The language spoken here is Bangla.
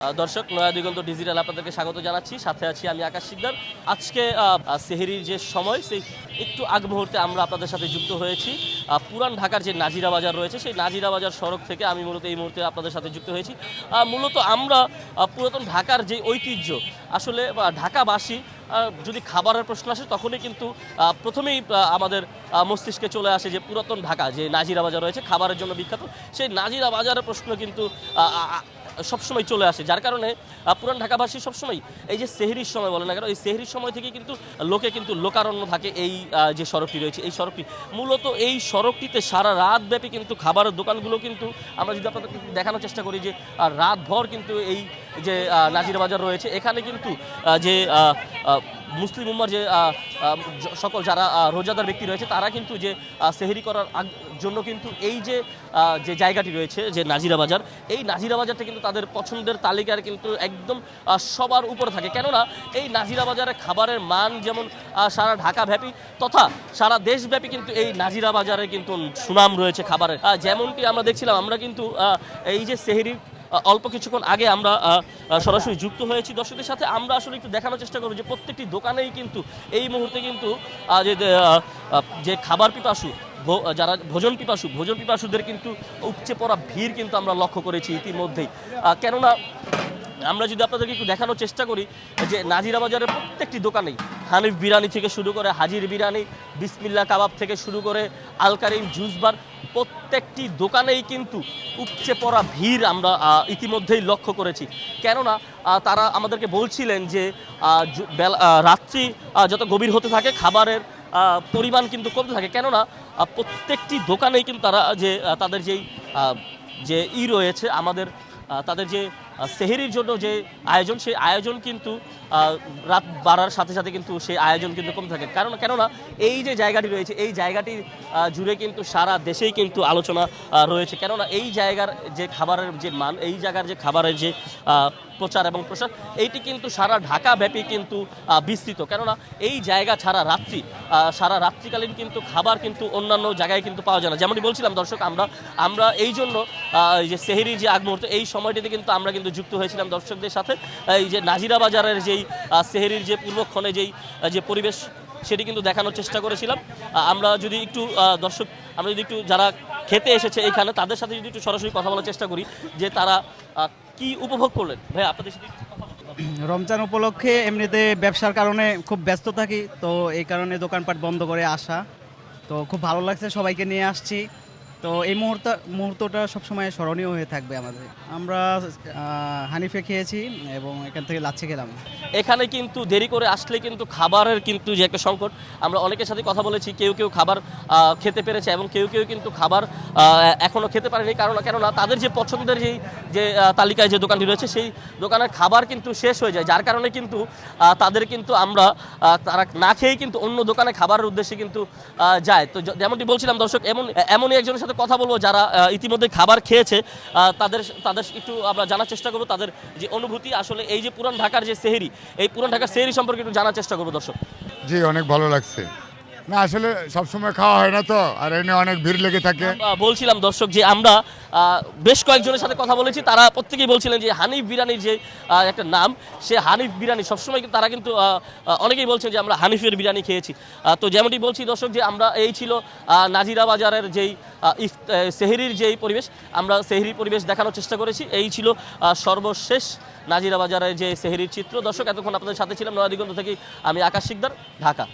দর্শক নয়া দিগন্ত ডিজিটাল আপনাদেরকে স্বাগত জানাচ্ছি। সাথে আছি আমি আকাশ শিকদার। আজকে সেহরির যে সময় সেই একটু আগ মুহূর্তে আমরা আপনাদের সাথে যুক্ত হয়েছি পুরান ঢাকার যে নাজিরা বাজার রয়েছে সেই নাজিরা বাজার সড়ক থেকে আমি মূলত এই মুহূর্তে আপনাদের সাথে যুক্ত হয়েছি। মূলত আমরা পুরাতন ঢাকার যে ঐতিহ্য আসলে ঢাকাবাসী যদি খাবারের প্রশ্ন আসে তখনই কিন্তু প্রথমেই আমাদের মস্তিষ্কে চলে আসে যে পুরাতন ঢাকা যে নাজিরা বাজার রয়েছে খাবারের জন্য বিখ্যাত, সেই নাজিরা বাজারের প্রশ্ন কিন্তু সবসময় চলে আসে, যার কারণে পুরান ঢাকাবাসী সবসময় এই যে সেহরির সময় বলে না কেন, এই সেহরির সময় থেকে কিন্তু লোকে কিন্তু লোকারণ্য থাকে এই যে সড়কটি রয়েছে এই সড়কটি মূলত এই সড়কটিতে সারা রাত ব্যাপী কিন্তু খাবারের দোকানগুলো কিন্তু আমরা যদি আপনাদের দেখানোর চেষ্টা করি যে রাতভর কিন্তু এই যে নাজিরা বাজার রয়েছে এখানে কিন্তু যে মুসলিম উম্মার যে সকল যারা রোজাদার ব্যক্তি রয়েছে তারা কিন্তু যে সেহরি করার জন্য কিন্তু এই যে যে জায়গাটি রয়েছে যে নাজিরা বাজার, এই নাজিরা বাজারটা কিন্তু তাদের পছন্দের তালিকার কিন্তু একদম সবার উপরে থাকে। কেননা এই নাজিরা বাজারের খাবারের মান যেমন সারা ঢাকাব্যাপী তথা সারা দেশব্যাপী কিন্তু এই নাজিরা বাজারে কিন্তু সুনাম রয়েছে খাবারের। যেমনটি আমরা দেখছিলাম, আমরা কিন্তু এই যে সেহরির অল্প কিছুক্ষণ আগে আমরা সরাসরি যুক্ত হয়েছি দর্শকদের সাথে। আমরা আসলে একটু দেখানোর চেষ্টা করব যে প্রত্যেকটি দোকানেই কিন্তু এই মুহূর্তে কিন্তু যে খাবার পিপাসু যারা ভোজন পিপাসুদের কিন্তু উপচে পড়া ভিড় কিন্তু আমরা লক্ষ্য করেছি ইতিমধ্যেই। কেননা আমরা যদি আপনাদেরকে একটু দেখানোর চেষ্টা করি যে নাজিরা বাজারের প্রত্যেকটি দোকানেই হানিফ বিরিয়ানি থেকে শুরু করে হাজির বিরিয়ানি, বিসমিল্লা কাবাব থেকে শুরু করে আল কারিম জুস বার, প্রত্যেকটি দোকানেই কিন্তু উপচে পড়া ভিড় আমরা ইতিমধ্যেই লক্ষ্য করেছি। কেননা তারা আমাদেরকে বলছিলেন যে রাত্রি যত গভীর হতে থাকে খাবারের পরিমাণ কিন্তু কমতে থাকে। কেননা প্রত্যেকটি দোকানেই কিন্তু তারা যে তাদের যে রয়েছে আমাদের তাদের যে সেহরির জন্য যে আয়োজন সেই আয়োজন কিন্তু রাত বাড়ার সাথে সাথে কিন্তু সেই আয়োজন কিন্তু কমতে থাকে। কেননা এই যে জায়গাটি রয়েছে এই জায়গাটি জুড়ে কিন্তু সারা দেশেই কিন্তু আলোচনা রয়েছে। কেননা এই জায়গার যে খাবারের যে মান, এই জায়গার যে খাবারের যে প্রচার এবং প্রসার এইটি কিন্তু সারা ঢাকাব্যাপী কিন্তু বিস্তৃত। কেননা এই জায়গা সারা রাত্রিকালীন কিন্তু খাবার কিন্তু অন্যান্য জায়গায় কিন্তু পাওয়া যায় না। যেমনটি বলছিলাম দর্শক, আমরা এই জন্য যে সেহরির যে আগ মুহূর্তে এই সময়টিতে কিন্তু আমরা কিন্তু যুক্ত হয়েছিলাম দর্শকদের সাথে। এই যে নাজিরা বাজারের যেই সেহরির যে পূর্বক্ষণে যে পরিবেশ সেটি কিন্তু দেখানোর চেষ্টা করেছিলাম। আমরা যদি একটু যারা খেতে এসেছে এইখানে তাদের সাথে যদি একটু সরাসরি কথা বলার চেষ্টা করি যে তারা কি উপভোগ করলেন। ভাই আপনাদের সাথে রমজান উপলক্ষে এমনিতে ব্যবসার কারণে খুব ব্যস্ত থাকি, তো এই কারণে দোকানপাট বন্ধ করে আসা, তো খুব ভালো লাগছে, সবাইকে নিয়ে আসছি। তো এই মুহূর্তটা সবসময় স্মরণীয় হয়ে থাকবে আমাদের। আমরা হানিফে খেয়েছি এবং এখান থেকে লাচ্ছি খেলাম। এখানে কিন্তু দেরি করে আসলে কিন্তু খাবারের কিন্তু যে একটা সংকট, আমরা অনেকের সাথে কথা বলেছি, কেউ খাবার খেতে পেরেছে এবং কেউ কিন্তু খাবার এখনও খেতে পারেনি। কেননা তাদের যে পছন্দের যে তালিকায় যে দোকানটি রয়েছে সেই দোকানের খাবার কিন্তু শেষ হয়ে যায়, যার কারণে কিন্তু তাদের কিন্তু তারা না খেয়েই কিন্তু অন্য দোকানে খাবারের উদ্দেশ্যে কিন্তু যায়। তো যেমনটি বলছিলাম দর্শক, এমনই একজনের সাথে কথা বলবো যারা ইতিমধ্যে খাবার খেয়েছে, তাদের একটু আমরা জানার চেষ্টা করবো তাদের যে অনুভূতি, আসলে এই যে পুরান ঢাকার যে সেহরি, এই পুরান ঢাকার সেহরি সম্পর্কে একটু জানার চেষ্টা করবো দর্শক। জি, অনেক ভালো লাগছে। না আসলে সবসময় খাওয়া হয় না, তো আর এনে অনেক ভিড় লেগে থাকে। বলছিলাম দর্শক যে আমরা বেশ কয়েকজনের সাথে কথা বলেছি, তারা প্রত্যেকেই বলছিলেন যে হানিফ বিরিয়ানির যে একটা নাম, সে হানিফ বিরিয়ানি সবসময় তারা কিন্তু অনেকেই বলছেন যে আমরা হানিফের বিরিয়ানি খেয়েছি। তো যেমনটি বলছি দর্শক যে আমরা এই ছিল নাজিরা বাজারের যেই সেহরির যেই পরিবেশ, আমরা সেহরির পরিবেশ দেখানোর চেষ্টা করেছি। এই ছিল সর্বশেষ নাজিরা বাজারের যে সেহরির চিত্র। দর্শক এতক্ষণ আপনাদের সাথে ছিলাম নয়া দিগন্ত থেকে আমি আকাশ শিকদার, ঢাকা।